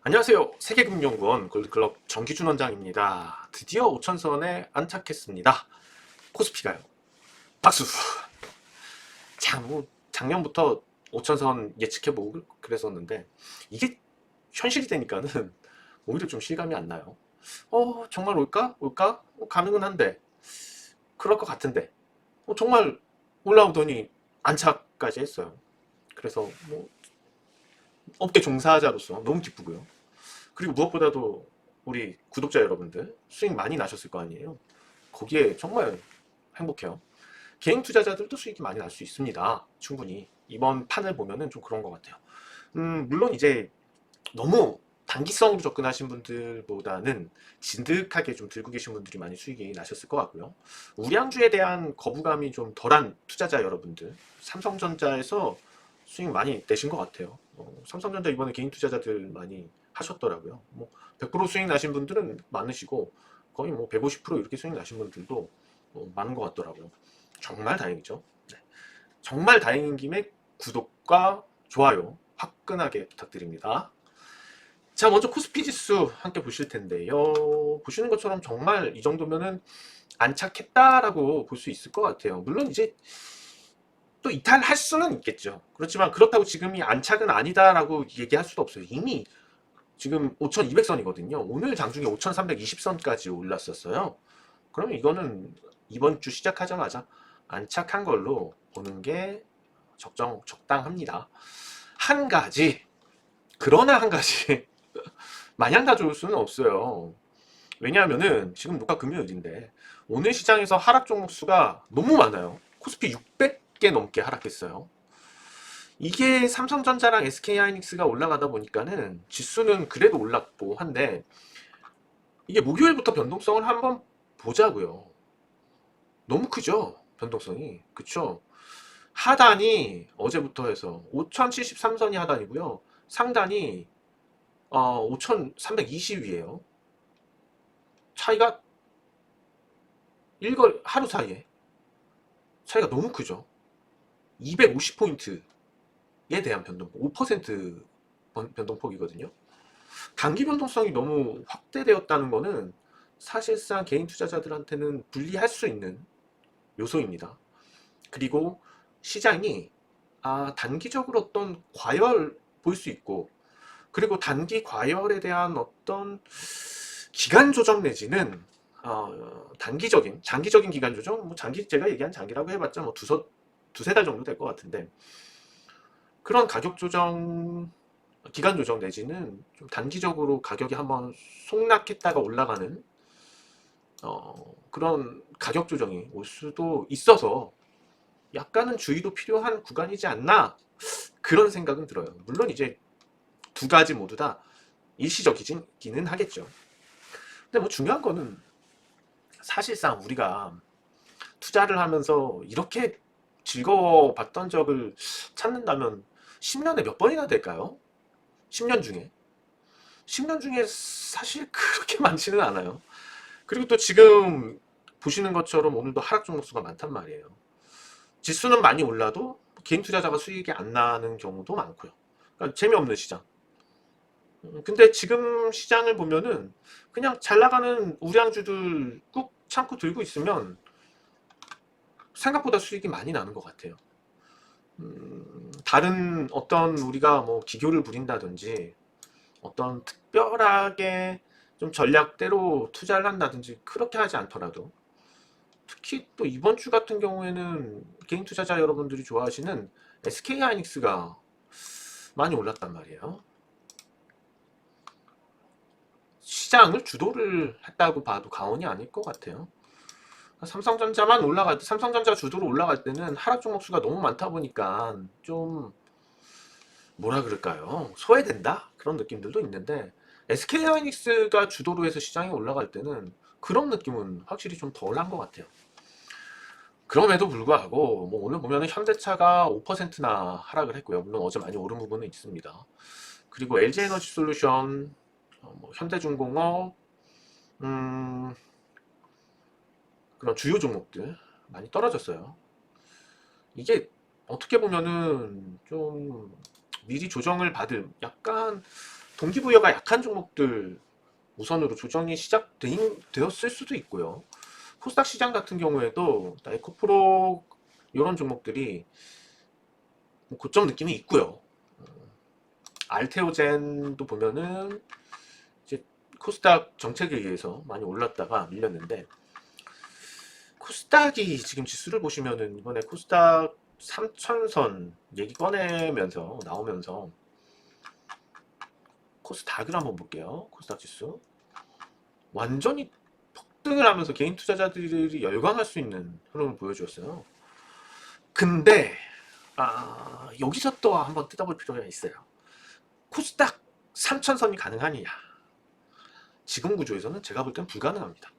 안녕하세요. 세계금융연구원 골드클럽 정기준 원장입니다. 드디어 5천선에 안착했습니다. 코스피가요. 박수! 작년부터 5천선 예측해보고 그랬었는데 이게 현실이 되니까는 오히려 좀 실감이 안 나요. 정말 올까? 올까? 가능은 한데 그럴 것 같은데 정말 올라오더니 안착까지 했어요. 그래서 업계 종사자로서 너무 기쁘고요. 그리고 무엇보다도 우리 구독자 여러분들 수익 많이 나셨을 거 아니에요. 거기에 정말 행복해요. 개인 투자자들도 수익이 많이 날 수 있습니다. 충분히. 이번 판을 보면은 좀 그런 것 같아요. 물론 이제 너무 단기성으로 접근하신 분들보다는 진득하게 좀 들고 계신 분들이 많이 수익이 나셨을 것 같고요. 우량주에 대한 거부감이 좀 덜한 투자자 여러분들, 삼성전자에서 수익 많이 내신 것 같아요. 삼성전자 이번에 개인 투자자들 많이 하셨더라고요. 100% 수익 나신 분들은 많으시고 거의 150% 이렇게 수익 나신 분들도 많은 것 같더라고요. 정말 다행이죠. 네. 정말 다행인 김에 구독과 좋아요 화끈하게 부탁드립니다. 자, 먼저 코스피 지수 함께 보실 텐데요. 보시는 것처럼 정말 이 정도면은 안착했다라고 볼 수 있을 것 같아요. 물론 이제 또 이탈할 수는 있겠죠. 그렇지만 그렇다고 지금이 안착은 아니다라고 얘기할 수도 없어요. 이미 지금 5200선이거든요. 오늘 장중에 5320선까지 올랐었어요. 그러면 이거는 이번 주 시작하자마자 안착한 걸로 보는 게 적당합니다. 한 가지, 그러나 한 가지, 마냥 다 좋을 수는 없어요. 왜냐하면은 지금 녹화 금요일인데 오늘 시장에서 하락 종목 수가 너무 많아요. 코스피 600개 넘게 하락했어요. 이게 삼성전자랑 SK하이닉스가 올라가다 보니까는 지수는 그래도 올랐고 한데 이게 목요일부터 변동성을 한번 보자고요. 너무 크죠? 변동성이. 그쵸? 하단이 어제부터 해서 5073선이 하단이고요. 상단이 5320이에요. 차이가 하루 사이에 차이가 너무 크죠. 250포인트에 대한 변동폭, 5% 변동폭이거든요. 단기 변동성이 너무 확대되었다는 것은 사실상 개인 투자자들한테는 불리할 수 있는 요소입니다. 그리고 시장이 단기적으로 어떤 과열 볼 수 있고, 그리고 단기 과열에 대한 어떤 기간 조정 내지는 장기적인 기간 조정, 제가 얘기한 장기라고 해봤자 두세 달 정도 될 것 같은데, 그런 가격 조정, 기간 조정 내지는 좀 단기적으로 가격이 한번 속락했다가 올라가는 그런 가격 조정이 올 수도 있어서 약간은 주의도 필요한 구간이지 않나, 그런 생각은 들어요. 물론 이제 두 가지 모두 다 일시적이기는 하겠죠. 근데 중요한 거는 사실상 우리가 투자를 하면서 이렇게 즐거워봤던 적을 찾는다면 10년에 몇 번이나 될까요? 10년 중에. 10년 중에 사실 그렇게 많지는 않아요. 그리고 또 지금 보시는 것처럼 오늘도 하락 종목수가 많단 말이에요. 지수는 많이 올라도 개인 투자자가 수익이 안 나는 경우도 많고요. 그러니까 재미없는 시장. 근데 지금 시장을 보면은 그냥 잘 나가는 우량주들 꾹 참고 들고 있으면 생각보다 수익이 많이 나는 것 같아요. 다른 어떤 우리가 기교를 부린다든지 어떤 특별하게 좀 전략대로 투자를 한다든지 그렇게 하지 않더라도, 특히 또 이번 주 같은 경우에는 개인 투자자 여러분들이 좋아하시는 SK하이닉스가 많이 올랐단 말이에요. 시장을 주도를 했다고 봐도 과언이 아닐 것 같아요. 삼성전자 주도로 올라갈 때는 하락 종목수가 너무 많다 보니까 좀 뭐라 그럴까요? 소외된다? 그런 느낌들도 있는데, SK하이닉스가 주도로 해서 시장이 올라갈 때는 그런 느낌은 확실히 좀 덜한 것 같아요. 그럼에도 불구하고 오늘 보면은 현대차가 5%나 하락을 했고요. 물론 어제 많이 오른 부분은 있습니다. 그리고 LG에너지솔루션, 현대중공업, 음, 그런 주요 종목들 많이 떨어졌어요. 이게 어떻게 보면은 좀 미리 조정을 받을, 약간 동기부여가 약한 종목들 우선으로 조정이 시작되었을 수도 있고요. 코스닥 시장 같은 경우에도 에코프로 이런 종목들이 고점 느낌이 있고요. 알테오젠도 보면은 이제 코스닥 정책에 의해서 많이 올랐다가 밀렸는데, 코스닥이 지금 지수를 보시면은 이번에 코스닥 3000선 얘기 꺼내면서 나오면서 코스닥을 한번 볼게요. 코스닥 지수 완전히 폭등을 하면서 개인 투자자들이 열광할 수 있는 흐름을 보여주었어요. 근데 여기서 또 한번 뜯어볼 필요가 있어요. 코스닥 3000선이 가능하느냐? 지금 구조에서는 제가 볼 땐 불가능합니다.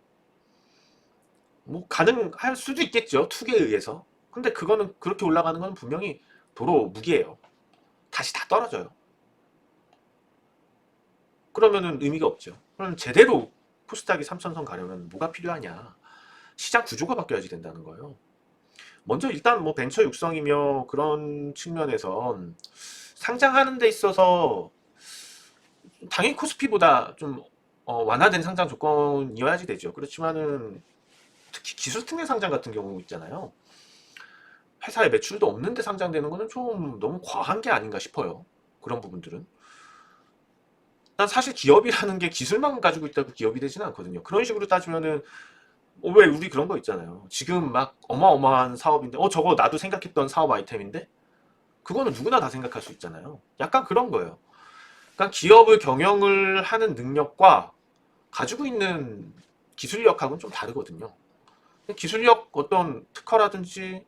뭐 가능할 수도 있겠죠, 투기에 의해서. 근데 그거는 그렇게 올라가는 건 분명히 도로 무기예요. 다시 다 떨어져요. 그러면은 의미가 없죠. 그럼 제대로 코스닥이 3000선 가려면 뭐가 필요하냐? 시장 구조가 바뀌어야지 된다는 거예요. 먼저 일단 뭐 벤처 육성이며 그런 측면에선 상장하는 데 있어서 당연히 코스피보다 좀 완화된 상장 조건이어야지 되죠. 그렇지만은 특히 기술 특례 상장 같은 경우 있잖아요. 회사에 매출도 없는데 상장되는 거는 좀 너무 과한 게 아닌가 싶어요. 그런 부분들은. 난 사실 기업이라는 게 기술만 가지고 있다고 기업이 되지는 않거든요. 그런 식으로 따지면은 왜 우리 그런 거 있잖아요. 지금 막 어마어마한 사업인데 저거 나도 생각했던 사업 아이템인데 그거는 누구나 다 생각할 수 있잖아요. 약간 그런 거예요. 그러니까 기업을 경영을 하는 능력과 가지고 있는 기술력하고는 좀 다르거든요. 기술력 어떤 특허라든지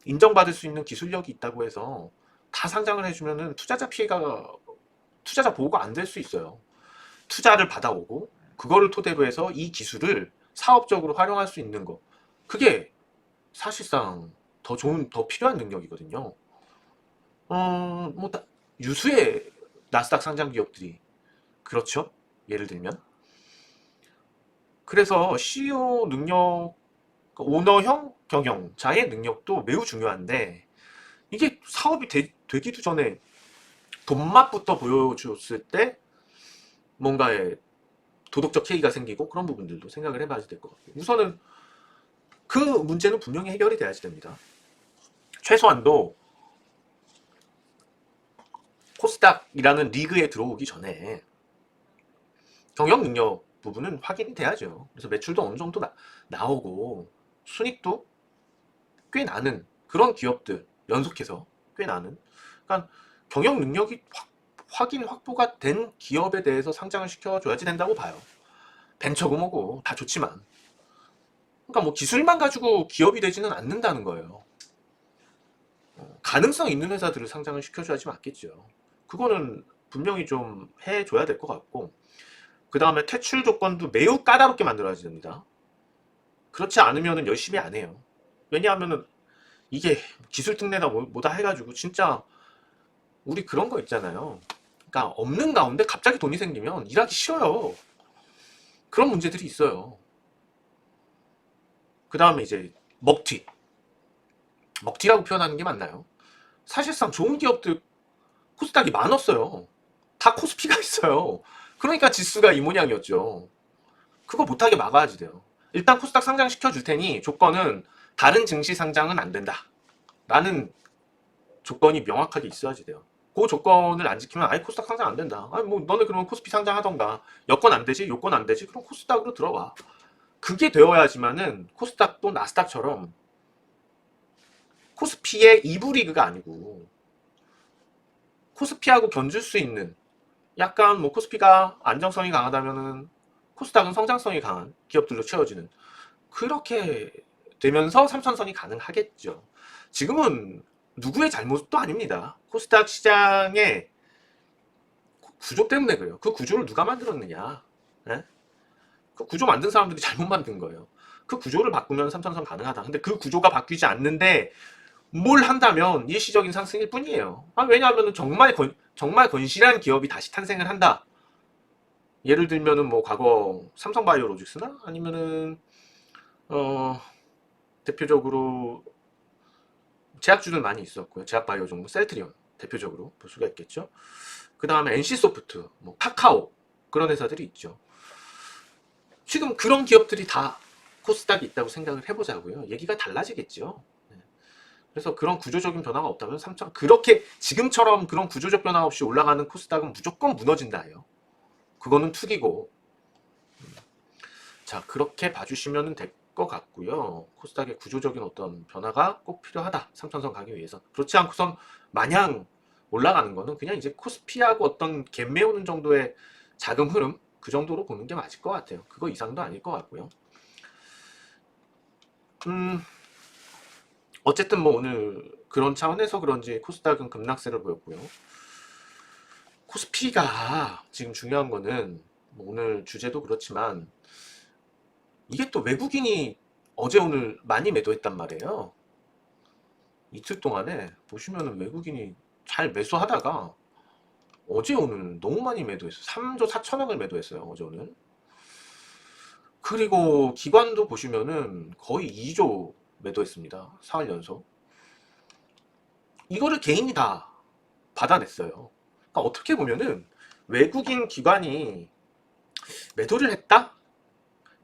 인정받을 수 있는 기술력이 있다고 해서 다 상장을 해주면은 투자자 보호가 안 될 수 있어요. 투자를 받아오고 그거를 토대로 해서 이 기술을 사업적으로 활용할 수 있는 거, 그게 사실상 더 필요한 능력이거든요. 뭐 유수의 나스닥 상장 기업들이 그렇죠. 예를 들면 그래서 CEO 능력, 오너형 경영자의 능력도 매우 중요한데, 이게 사업이 되기도 전에 돈맛부터 보여줬을 때 뭔가의 도덕적 해이가 생기고 그런 부분들도 생각을 해봐야 될 것 같고, 우선은 그 문제는 분명히 해결이 돼야지 됩니다. 최소한도 코스닥이라는 리그에 들어오기 전에 경영 능력 부분은 확인이 돼야죠. 그래서 매출도 어느 정도 나오고 순익도 꽤 나는 그런 기업들, 연속해서 꽤 나는, 그러니까 경영 능력이 확인 확보가 된 기업에 대해서 상장을 시켜줘야지 된다고 봐요. 벤처고 뭐고 다 좋지만, 그러니까 뭐 기술만 가지고 기업이 되지는 않는다는 거예요. 가능성 있는 회사들을 상장을 시켜줘야지 맞겠죠. 그거는 분명히 좀 해줘야 될 것 같고, 그 다음에 퇴출 조건도 매우 까다롭게 만들어야 됩니다. 그렇지 않으면 열심히 안 해요. 왜냐하면은 이게 기술 특례나 뭐다 해가지고 진짜 우리 그런 거 있잖아요. 그러니까 없는 가운데 갑자기 돈이 생기면 일하기 싫어요. 그런 문제들이 있어요. 그 다음에 이제 먹튀. 먹튀라고 표현하는 게 맞나요? 사실상 좋은 기업들 코스닥이 많았어요. 다 코스피가 있어요. 그러니까 지수가 이 모양이었죠. 그거 못하게 막아야지 돼요. 일단 코스닥 상장시켜 줄 테니 조건은 다른 증시 상장은 안 된다 라는 조건이 명확하게 있어야지 돼요. 그 조건을 안 지키면 아예 코스닥 상장 안 된다. 아니 뭐 너네 그러면 코스피 상장하던가, 여건 안 되지 요건 안 되지 그럼 코스닥으로 들어와. 그게 되어야지만은 코스닥도 나스닥처럼 코스피의 2부 리그가 아니고 코스피하고 견줄 수 있는, 약간 뭐 코스피가 안정성이 강하다면은 코스닥은 성장성이 강한 기업들로 채워지는, 그렇게 되면서 3천선이 가능하겠죠. 지금은 누구의 잘못도 아닙니다. 코스닥 시장의 구조 때문에 그래요. 그 구조를 누가 만들었느냐? 네? 그 구조 만든 사람들이 잘못 만든 거예요. 그 구조를 바꾸면 3천선 가능하다. 근데 그 구조가 바뀌지 않는데 뭘 한다면 일시적인 상승일 뿐이에요. 왜냐하면 정말 건실한 기업이 다시 탄생을 한다. 예를 들면은 뭐 과거 삼성바이오로직스나 아니면은 대표적으로 제약주들 많이 있었고요. 제약바이오 종목 셀트리온 대표적으로 볼 수가 있겠죠. 그 다음에 NC소프트, 뭐 카카오 그런 회사들이 있죠. 지금 그런 기업들이 다 코스닥이 있다고 생각을 해보자고요. 얘기가 달라지겠죠. 그래서 그런 구조적인 변화가 없다면 그렇게 지금처럼 그런 구조적 변화 없이 올라가는 코스닥은 무조건 무너진다예요. 그거는 투기고. 자, 그렇게 봐주시면 될 것 같고요. 코스닥의 구조적인 어떤 변화가 꼭 필요하다. 3천선 가기 위해서. 그렇지 않고선 마냥 올라가는 거는 그냥 이제 코스피하고 어떤 갭 메우는 정도의 자금 흐름, 그 정도로 보는 게 맞을 것 같아요. 그거 이상도 아닐 것 같고요. 어쨌든 뭐 오늘 그런 차원에서 그런지 코스닥은 급락세를 보였고요. 코스피가 지금 중요한 거는 뭐 오늘 주제도 그렇지만 이게 또 외국인이 어제 오늘 많이 매도했단 말이에요. 이틀 동안에 보시면은 외국인이 잘 매수하다가 어제 오늘 너무 많이 매도했어요. 3조 4천억을 매도했어요. 어제 오늘. 그리고 기관도 보시면은 거의 2조 매도했습니다. 4일 연속. 이거를 개인이 다 받아냈어요. 그러니까 어떻게 보면은 외국인 기관이 매도를 했다?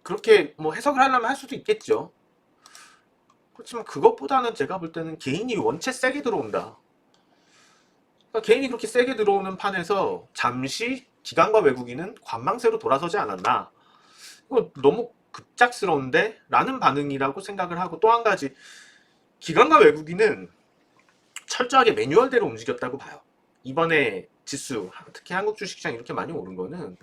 그렇게 뭐 해석을 하려면 할 수도 있겠죠. 그렇지만 그것보다는 제가 볼 때는 개인이 원체 세게 들어온다. 그러니까 개인이 그렇게 세게 들어오는 판에서 잠시 기관과 외국인은 관망세로 돌아서지 않았나. 이거 너무 급작스러운데? 라는 반응이라고 생각을 하고, 또 한 가지, 기관과 외국인은 철저하게 매뉴얼대로 움직였다고 봐요. 이번에 지수, 특히 한국 주식시장 이렇게 많이 오른 거는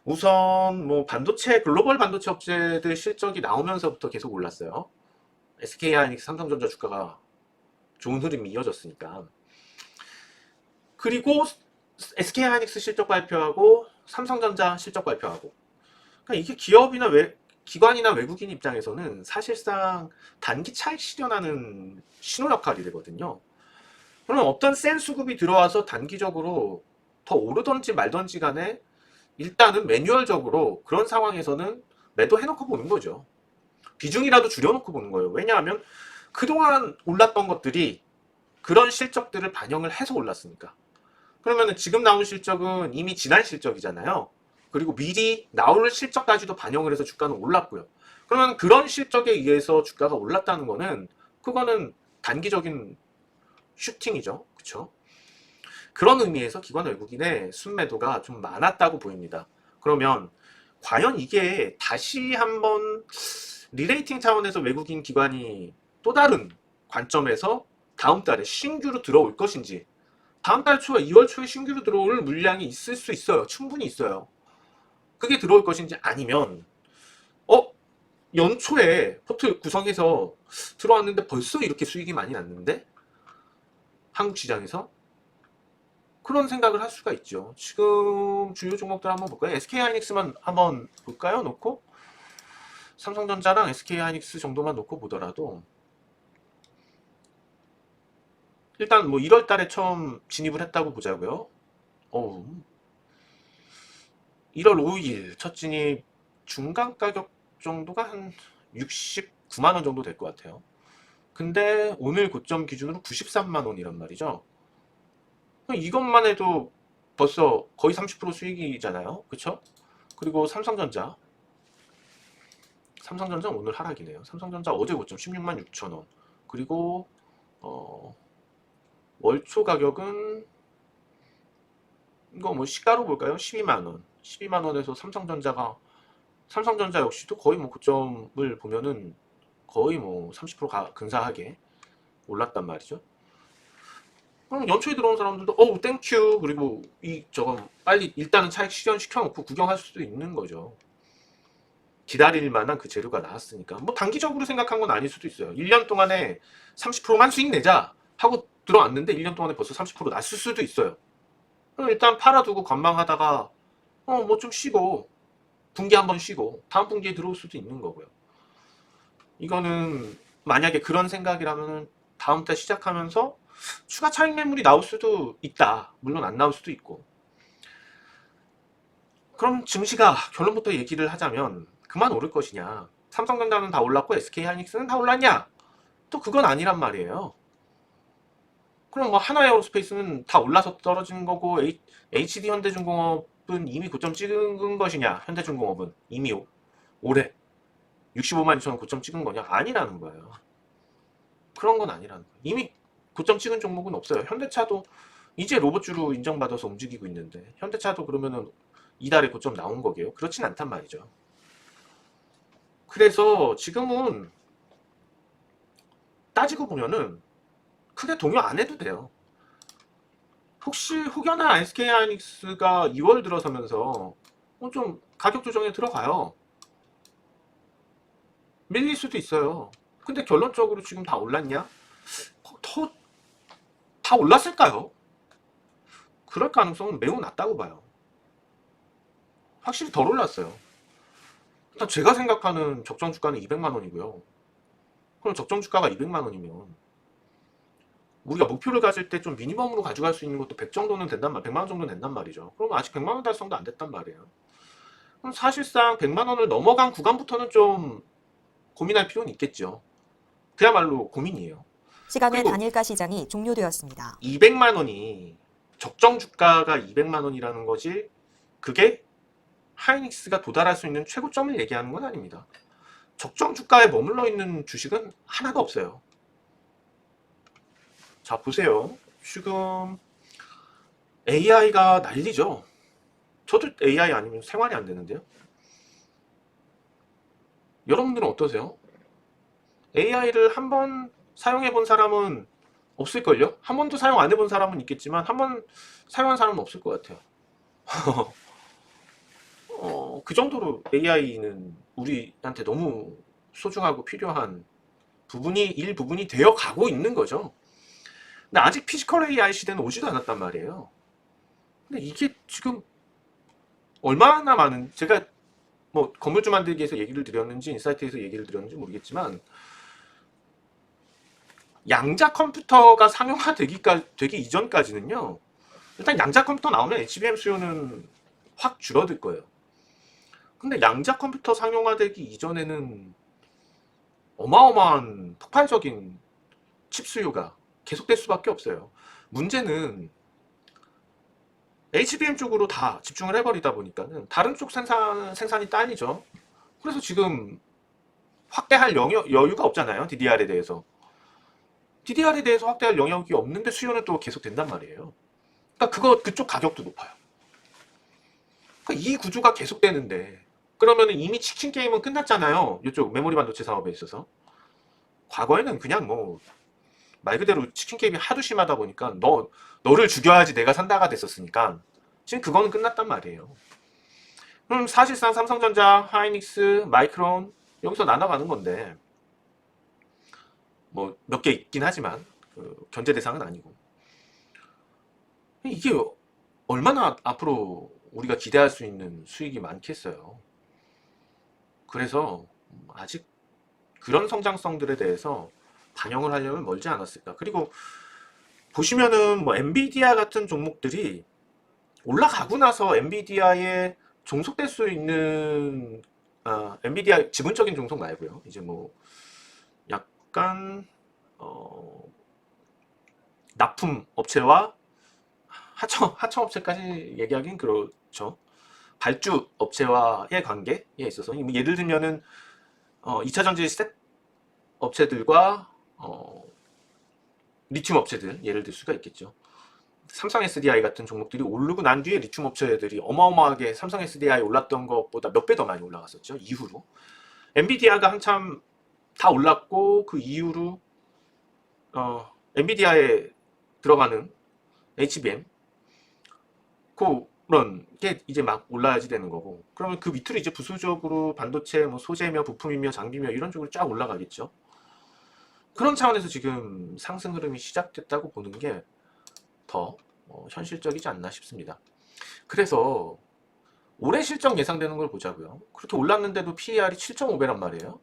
우선 뭐 반도체, 글로벌 반도체 업체들 실적이 나오면서부터 계속 올랐어요. SK하이닉스, 삼성전자 주가가 좋은 흐름이 이어졌으니까. 그리고 SK하이닉스 실적 발표하고 삼성전자 실적 발표하고. 그러니까 이게 기관이나 외국인 입장에서는 사실상 단기 차익 실현하는 신호 역할이 되거든요. 그럼 어떤 센 수급이 들어와서 단기적으로 더 오르던지 말던지 간에 일단은 매뉴얼적으로 그런 상황에서는 매도해놓고 보는 거죠. 비중이라도 줄여놓고 보는 거예요. 왜냐하면 그동안 올랐던 것들이 그런 실적들을 반영을 해서 올랐으니까. 그러면 지금 나온 실적은 이미 지난 실적이잖아요. 그리고 미리 나올 실적까지도 반영을 해서 주가는 올랐고요. 그러면 그런 실적에 의해서 주가가 올랐다는 거는 그거는 단기적인 슈팅이죠. 그렇죠? 그런 의미에서 기관 외국인의 순매도가 좀 많았다고 보입니다. 그러면 과연 이게 다시 한번 리레이팅 차원에서 외국인 기관이 또 다른 관점에서 다음 달에 신규로 들어올 것인지, 다음 달 초에 2월 초에 신규로 들어올 물량이 있을 수 있어요. 충분히 있어요. 그게 들어올 것인지, 아니면 연초에 포트 구성해서 들어왔는데 벌써 이렇게 수익이 많이 났는데 한국 시장에서 그런 생각을 할 수가 있죠. 지금 주요 종목들 한번 볼까요? SK하이닉스만 한번 볼까요? 놓고 삼성전자랑 SK하이닉스 정도만 놓고 보더라도 일단 뭐 1월 달에 처음 진입을 했다고 보자고요. 1월 5일 첫 진입 중간 가격 정도가 한 69만 원 정도 될 것 같아요. 근데 오늘 고점 기준으로 93만 원이란 말이죠. 이것만 해도 벌써 거의 30% 수익이잖아요. 그쵸? 그리고 삼성전자 오늘 하락이네요. 삼성전자 어제 고점 16만 6천 원. 그리고 월초 가격은 이거 뭐 시가로 볼까요? 12만 원. 12만 원에서 삼성전자 역시도 거의 뭐 고점을 보면은 거의 뭐 30% 근사하게 올랐단 말이죠. 그럼 연초에 들어온 사람들도 땡큐, 그리고 저건 빨리 일단은 차익 실현시켜놓고 구경할 수도 있는 거죠. 기다릴 만한 그 재료가 나왔으니까. 뭐 단기적으로 생각한 건 아닐 수도 있어요. 1년 동안에 30%만 수익 내자 하고 들어왔는데 1년 동안에 벌써 30% 났을 수도 있어요. 그럼 일단 팔아두고 관망하다가 뭐 좀 쉬고 분기 한번 쉬고 다음 분기에 들어올 수도 있는 거고요. 이거는 만약에 그런 생각이라면 다음 달 시작하면서 추가 차익 매물이 나올 수도 있다. 물론 안 나올 수도 있고. 그럼 증시가 결론부터 얘기를 하자면 그만 오를 것이냐, 삼성전자는 다 올랐고 SK하이닉스는 다 올랐냐, 또 그건 아니란 말이에요. 그럼 뭐 하나에어로스페이스는 다 올라서 떨어지는 거고 HD 현대중공업은 이미 고점 찍은 것이냐? 현대중공업은 이미 올해 65만 2천 원 고점 찍은 거냐? 아니라는 거예요. 그런 건 아니라는 거예요. 이미 고점 찍은 종목은 없어요. 현대차도 이제 로봇주로 인정받아서 움직이고 있는데 현대차도 그러면은 이달에 고점 나온 거게요? 그렇진 않단 말이죠. 그래서 지금은 따지고 보면은 크게 동요 안 해도 돼요. 혹시 혹여나 SK하이닉스가 2월 들어서면서 좀 가격 조정에 들어가요. 밀릴 수도 있어요. 근데 결론적으로 지금 다 올랐냐? 더, 다 올랐을까요? 그럴 가능성은 매우 낮다고 봐요. 확실히 덜 올랐어요. 일단 제가 생각하는 적정 주가는 200만 원이고요. 그럼 적정 주가가 200만 원이면 우리가 목표를 가질 때 좀 미니멈으로 가져갈 수 있는 것도 100 정도는 된단 말, 100만 원 정도는 된단 말이죠. 그럼 아직 100만 원 달성도 안 됐단 말이에요. 그럼 사실상 100만 원을 넘어간 구간부터는 좀 고민할 필요는 있겠죠. 그야말로 고민이에요. 시간의 그리고 단일가 시장이 종료되었습니다. 200만 원이 적정 주가가 200만 원이라는 거지 그게 하이닉스가 도달할 수 있는 최고점을 얘기하는 건 아닙니다. 적정 주가에 머물러 있는 주식은 하나도 없어요. 자, 보세요. 지금 AI가 난리죠. 저도 AI 아니면 생활이 안 되는데요. 여러분들은 어떠세요? AI를 한번 사용해 본 사람은 없을걸요? 한 번도 사용 안 해본 사람은 있겠지만 한 번 사용한 사람은 없을 것 같아요. 그 정도로 AI는 우리한테 너무 소중하고 필요한 일부분이 되어 가고 있는 거죠. 근데 아직 피지컬 AI 시대는 오지도 않았단 말이에요. 근데 이게 지금 얼마나 많은, 제가 뭐 건물주 만들기에서 얘기를 드렸는지 인사이트에서 얘기를 드렸는지 모르겠지만 양자 컴퓨터가 상용화되기 이전까지는요, 일단 양자 컴퓨터 나오면 HBM 수요는 확 줄어들 거예요. 근데 양자 컴퓨터 상용화되기 이전에는 어마어마한 폭발적인 칩 수요가 계속될 수밖에 없어요. 문제는 HBM 쪽으로 다 집중을 해버리다 보니까는 다른 쪽 생산이 딸리죠. 그래서 지금 확대할 여유가 없잖아요. DDR에 대해서. DDR에 대해서 확대할 영역이 없는데 수요는 또 계속 된단 말이에요. 그러니까 그쪽 가격도 높아요. 그러니까 이 구조가 계속되는데 그러면 이미 치킨 게임은 끝났잖아요. 이쪽 메모리 반도체 사업에 있어서. 과거에는 그냥 뭐 말 그대로 치킨 게임이 하도 심하다 보니까 너를 죽여야지 내가 산다가 됐었으니까 지금 그거는 끝났단 말이에요. 그럼 사실상 삼성전자, 하이닉스, 마이크론 여기서 나눠가는 건데 뭐 몇 개 있긴 하지만 견제 대상은 아니고 이게 얼마나 앞으로 우리가 기대할 수 있는 수익이 많겠어요. 그래서 아직 그런 성장성들에 대해서 반영을 하려면 멀지 않았을까. 그리고 보시면은 뭐 엔비디아 같은 종목들이 올라가고 나서 엔비디아에 종속될 수 있는 엔비디아 지분적인 종속 말고요. 이제 뭐 약간 납품 업체와 하청 업체까지 얘기하긴 그렇죠. 발주 업체와의 관계에 있어서 예를 들면은 2차 전지 셋 업체들과 리튬 업체들 예를 들 수가 있겠죠. 삼성 SDI 같은 종목들이 오르고 난 뒤에 리튬 업체들이 어마어마하게 삼성 SDI 올랐던 것보다 몇 배 더 많이 올라갔었죠. 이후로 엔비디아가 한참 다 올랐고 그 이후로 엔비디아에 들어가는 HBM 그런 게 이제 막 올라야지 되는 거고, 그러면 그 밑으로 이제 부수적으로 반도체 뭐 소재며 부품이며 장비며 이런 쪽으로 쫙 올라가겠죠. 그런 차원에서 지금 상승 흐름이 시작됐다고 보는 게 더 현실적이지 않나 싶습니다. 그래서 올해 실적 예상되는 걸 보자고요. 그렇게 올랐는데도 PER이 7.5배란 말이에요.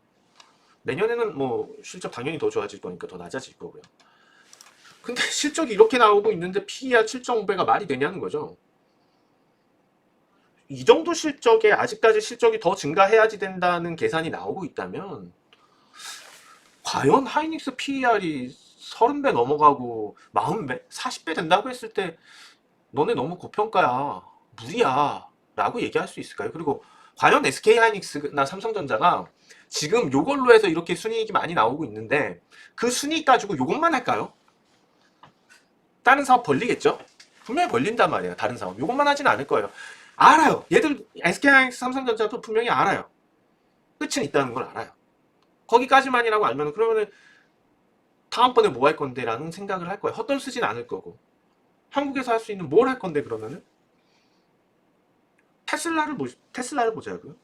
내년에는 뭐 실적 당연히 더 좋아질 거니까 더 낮아질 거고요. 근데 실적이 이렇게 나오고 있는데 PER 7.5배가 말이 되냐는 거죠. 이 정도 실적에 아직까지 실적이 더 증가해야지 된다는 계산이 나오고 있다면 과연 하이닉스 PER이 30배 넘어가고 40배, 40배 된다고 했을 때 너네 너무 고평가야, 무리야 라고 얘기할 수 있을까요? 그리고 과연 SK하이닉스나 삼성전자가 지금 요걸로 해서 이렇게 순이익이 많이 나오고 있는데 그 순이익 가지고 요것만 할까요? 다른 사업 벌리겠죠? 분명히 벌린단 말이에요. 다른 사업 요것만 하진 않을 거예요. 알아요. 얘들 SK하이닉스 삼성전자도 분명히 알아요. 끝은 있다는 걸 알아요. 거기까지만이라고 알면 그러면은 다음번에 뭐 할 건데 라는 생각을 할 거예요. 헛돈 쓰진 않을 거고. 한국에서 할 수 있는 뭘 할 건데 그러면은 테슬라를 보자고요.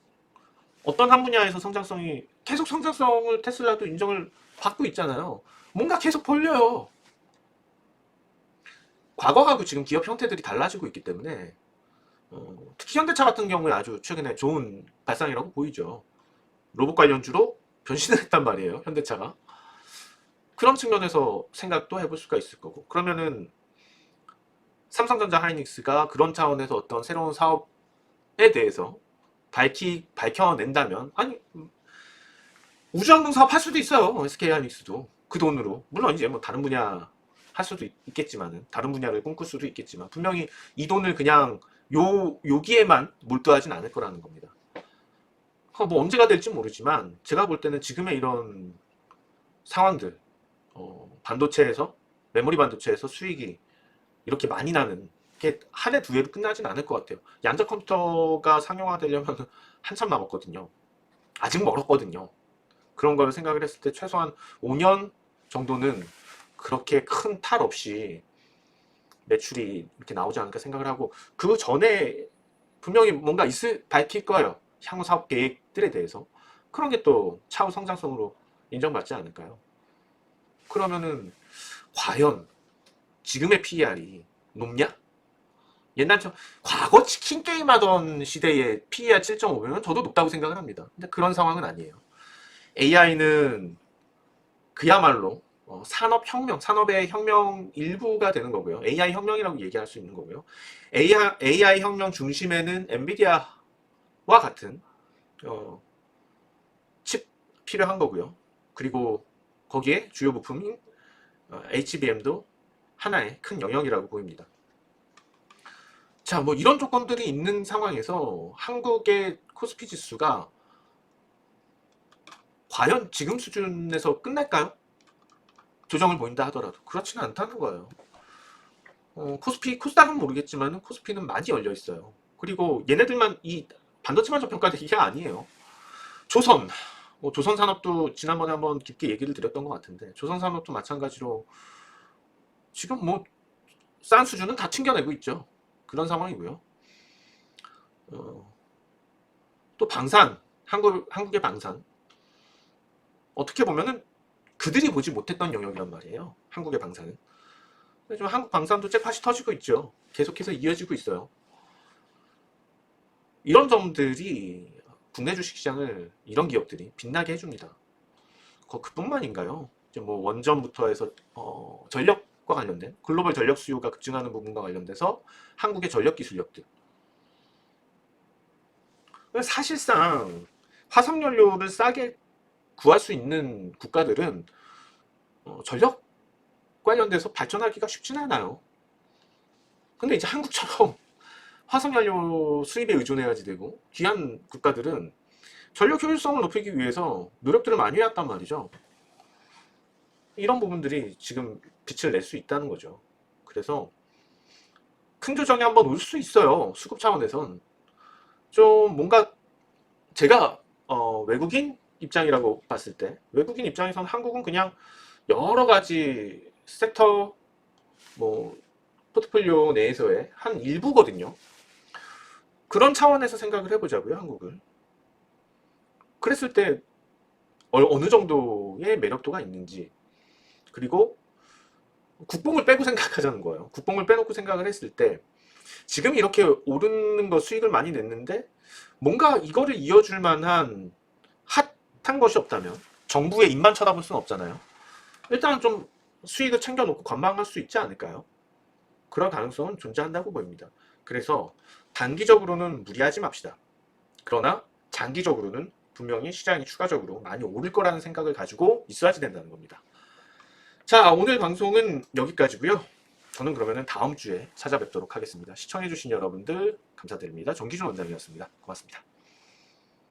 어떤 한 분야에서 성장성이 계속 성장성을 테슬라도 인정을 받고 있잖아요. 뭔가 계속 벌려요. 과거하고 지금 기업 형태들이 달라지고 있기 때문에 특히 현대차 같은 경우에 아주 최근에 좋은 발상이라고 보이죠. 로봇 관련주로 변신을 했단 말이에요. 현대차가. 그런 측면에서 생각도 해볼 수가 있을 거고. 그러면은 삼성전자 하이닉스가 그런 차원에서 어떤 새로운 사업에 대해서 밝혀낸다면 아니 우주항공 사업 할 수도 있어요. SK 하이닉스도 그 돈으로. 물론 이제 뭐 다른 분야 할 수도 있겠지만은 다른 분야를 꿈꿀 수도 있겠지만 분명히 이 돈을 그냥 여기에만 몰두하진 않을 거라는 겁니다. 뭐 언제가 될지 모르지만 제가 볼 때는 지금의 이런 상황들 반도체에서 메모리 반도체에서 수익이 이렇게 많이 나는 게 한 해 두 해로 끝나진 않을 것 같아요. 양자 컴퓨터가 상용화되려면 한참 남았거든요. 아직 멀었거든요. 그런 거를 생각을 했을 때 최소한 5년 정도는 그렇게 큰 탈 없이 매출이 이렇게 나오지 않을까 생각을 하고 그 전에 분명히 뭔가 밝힐 거예요. 향후 사업 계획들에 대해서. 그런 게 또 차후 성장성으로 인정받지 않을까요? 그러면은 과연 지금의 PER이 높냐? 옛날처럼 과거 치킨 게임 하던 시대의 PER 7.5면 저도 높다고 생각을 합니다. 근데 그런 상황은 아니에요. AI는 그야말로 산업의 혁명 일부가 되는 거고요. AI 혁명이라고 얘기할 수 있는 거고요. AI 혁명 중심에는 엔비디아와 같은 칩 필요한 거고요. 그리고 거기에 주요 부품인 HBM도 하나의 큰 영역이라고 보입니다. 자, 뭐 이런 조건들이 있는 상황에서 한국의 코스피 지수가 과연 지금 수준에서 끝날까요? 조정을 보인다 하더라도 그렇지는 않다는 거예요. 코스닥은 모르겠지만 코스피는 많이 열려 있어요. 그리고 얘네들만 이 반도체만 저평가된 게 아니에요. 조선 산업도 지난번에 한번 깊게 얘기를 드렸던 것 같은데 조선 산업도 마찬가지로 지금 뭐 싼 수준은 다 튕겨내고 있죠. 그런 상황이고요. 또 한국의 방산 어떻게 보면은 그들이 보지 못했던 영역이란 말이에요. 한국의 방산은. 좀 한국 방산도 잭팟이 터지고 있죠. 계속해서 이어지고 있어요. 이런 점들이 국내 주식시장을 이런 기업들이 빛나게 해줍니다. 그뿐만인가요? 이제 뭐 원전부터 해서 전력과 관련된 글로벌 전력 수요가 급증하는 부분과 관련돼서 한국의 전력 기술력들. 사실상 화석연료를 싸게 구할 수 있는 국가들은 전력 관련돼서 발전하기가 쉽지는 않아요. 근데 이제 한국처럼 화석연료 수입에 의존해야지 되고 귀한 국가들은 전력 효율성을 높이기 위해서 노력들을 많이 해왔단 말이죠. 이런 부분들이 지금 빛을 낼 수 있다는 거죠. 그래서 큰 조정이 한번 올 수 있어요. 수급 차원에선. 좀 뭔가 제가 외국인 입장이라고 봤을 때 외국인 입장에선 한국은 그냥 여러 가지 섹터 뭐 포트폴리오 내에서의 한 일부거든요. 그런 차원에서 생각을 해보자고요, 한국을. 그랬을 때 어느 정도의 매력도가 있는지 그리고 국뽕을 빼고 생각하자는 거예요. 국뽕을 빼놓고 생각을 했을 때 지금 이렇게 오르는 거 수익을 많이 냈는데 뭔가 이거를 이어줄 만한 핫한 것이 없다면 정부의 입만 쳐다볼 수는 없잖아요. 일단 좀 수익을 챙겨놓고 관망할 수 있지 않을까요? 그런 가능성은 존재한다고 보입니다. 그래서 단기적으로는 무리하지 맙시다. 그러나 장기적으로는 분명히 시장이 추가적으로 많이 오를 거라는 생각을 가지고 있어야지 된다는 겁니다. 자, 오늘 방송은 여기까지고요. 저는 그러면은 다음 주에 찾아뵙도록 하겠습니다. 시청해주신 여러분들 감사드립니다. 정기준 원장이었습니다. 고맙습니다.